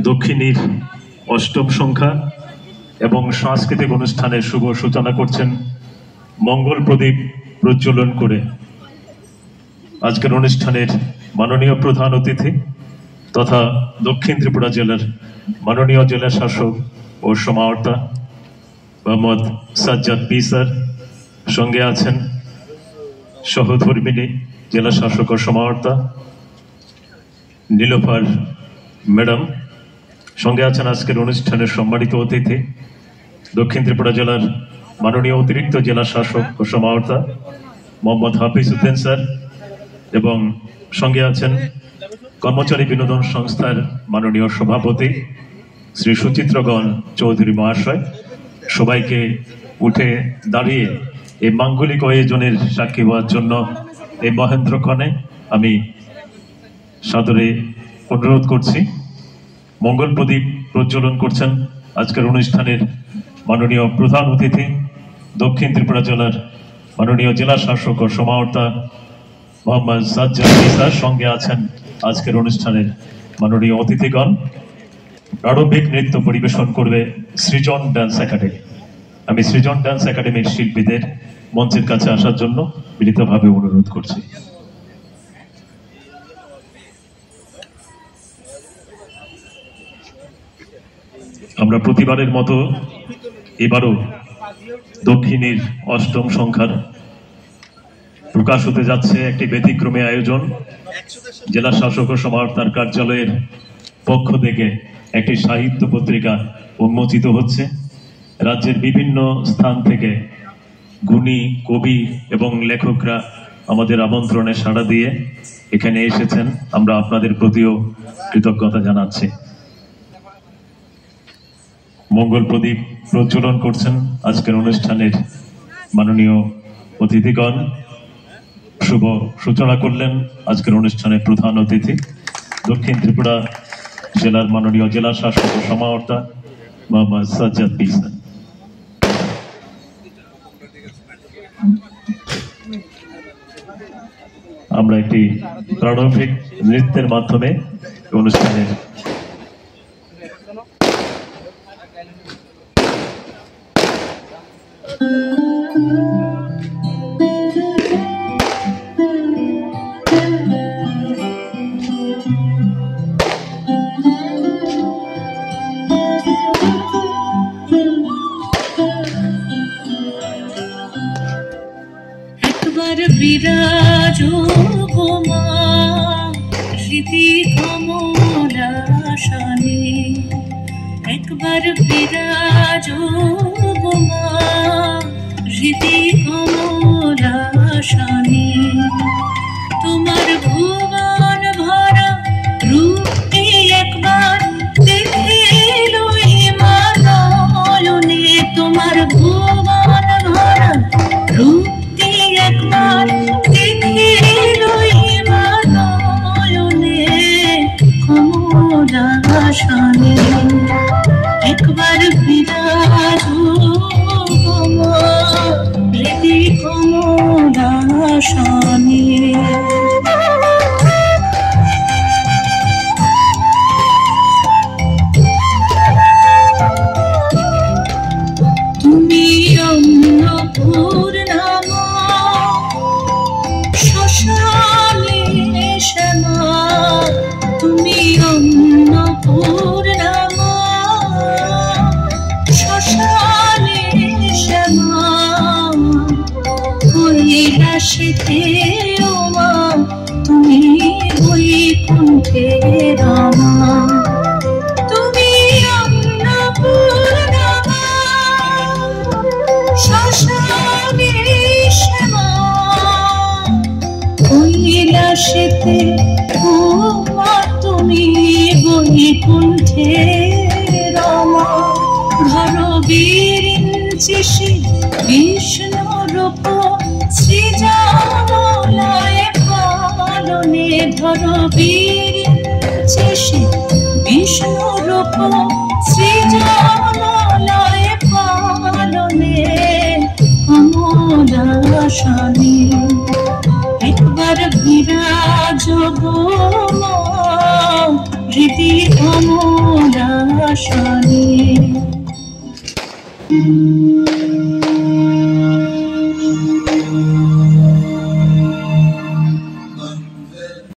দক্ষিণীর অষ্টম সংখ্যা এবং সাংস্কৃতিক অনুষ্ঠানের শুভ সূচনা করছেন মঙ্গল প্রদীপ প্রজ্বলন করে। আজকের অনুষ্ঠানের মাননীয় প্রধান অতিথি তথা দক্ষিণ ত্রিপুরা জেলার মাননীয় জেলা শাসক ও সমাহর্তা মোহাম্মদ সাজ্জাদ পি স্যার, সঙ্গে আছেন সহধর্মিনী জেলা শাসক ও সমাহর্তা নীলোফার ম্যাডাম, সঙ্গে আছেন আজকের অনুষ্ঠানের সম্মানিত অতিথি দক্ষিণ ত্রিপুরা জেলার মাননীয় অতিরিক্ত জেলা শাসক ও সমাহর্তা মোহাম্মদ হাফিজ উদ্দিন স্যার, এবং সঙ্গে আছেন কর্মচারী বিনোদন সংস্থার মাননীয় সভাপতি শ্রী সুচিত্রগণ চৌধুরী মহাশয়। সবাইকে উঠে দাঁড়িয়ে এই মাঙ্গলিক আয়োজনের সাক্ষী হওয়ার জন্য এই মহেন্দ্রক্ষণে আমি সাদরে অনুরোধ করছি। মঙ্গল প্রদীপ প্রজ্বলন করছেন আজকের অনুষ্ঠানের মাননীয় প্রধান অতিথি দক্ষিণ ত্রিপুরা জেলার মাননীয় জেলা শাসক ও সমাহর্তা মোহাম্মদ সাজ্জাদ স্যার, সঙ্গে আছেন আজকের অনুষ্ঠানের মাননীয় অতিথিগণ। প্রারম্ভিক নৃত্য পরিবেশন করবে সৃজন ডান্স একাডেমি। আমি সৃজন ডান্স একাডেমির শিল্পীদের মঞ্চের কাছে আসার জন্য বিনীতভাবে অনুরোধ করছি। আমরা প্রতিবারের মতো এবারও দক্ষিণীর অষ্টম সংখ্যার প্রকাশ হতে যাচ্ছে একটি ব্যতিক্রমী আয়োজন। জেলা শাসক ও সমাহর্তার কার্যালয়ের পক্ষ থেকে একটি সাহিত্য পত্রিকা উন্মোচিত হচ্ছে। রাজ্যের বিভিন্ন স্থান থেকে গুণী কবি এবং লেখকরা আমাদের আমন্ত্রণে সাড়া দিয়ে এখানে এসেছেন। আমরা আপনাদের প্রতিও কৃতজ্ঞতা জানাচ্ছি। মঙ্গল প্রদীপ প্রজ্বলন করছেন আজকের অনুষ্ঠানের মাননীয় অতিথিগণ। শুভ সূচনা করলেন আজকের অনুষ্ঠানের প্রধান অতিথি দক্ষিণ ত্রিপুরা জেলার মাননীয় জেলা শাসক ও সমাহর্তা মোহাম্মদ সাজ্জাদ পি স্যার। আমরা একটি প্রারম্ভিক নৃত্যের মাধ্যমে অনুষ্ঠানের বিরাজো গোমা হৃদি কমলাসনে, একবার বিরাজো গোমা হৃদি কমলাসনে। তোমার ভুবন ভরা রূপটি একবার দেখিল নয়নে, তোমার ভুবন ভরা রূপটি একবার দেখিল নয়নে কমলাসনে, একবার বিরাজো গোমা হৃদি কমলাসনে। তুমি অন্নপূর্ণা শ্মশানে শ্যামা, তুমি অন্নপূর্ণা শ্মশানে শ্যামা, কৈলাসেতে ওমা তুমি বৈকুণ্ঠে রমা। তুমি অন্নপূর্ণা শ্মশানে শ্যামা, কৈলাসেতে ওমা তুমি বৈকুণ্ঠে রমা। ঘর বিরিঞ্চিসি বিষ্ণুরূপ সৃজনলয়ে পালনে, ঘর বিরিঞ্চিসি বিষ্ণুরূপ সৃজনলয়ে পালনে কমলাসনে, একবার বিরাজো গোমা প্রীতি কমলাসনে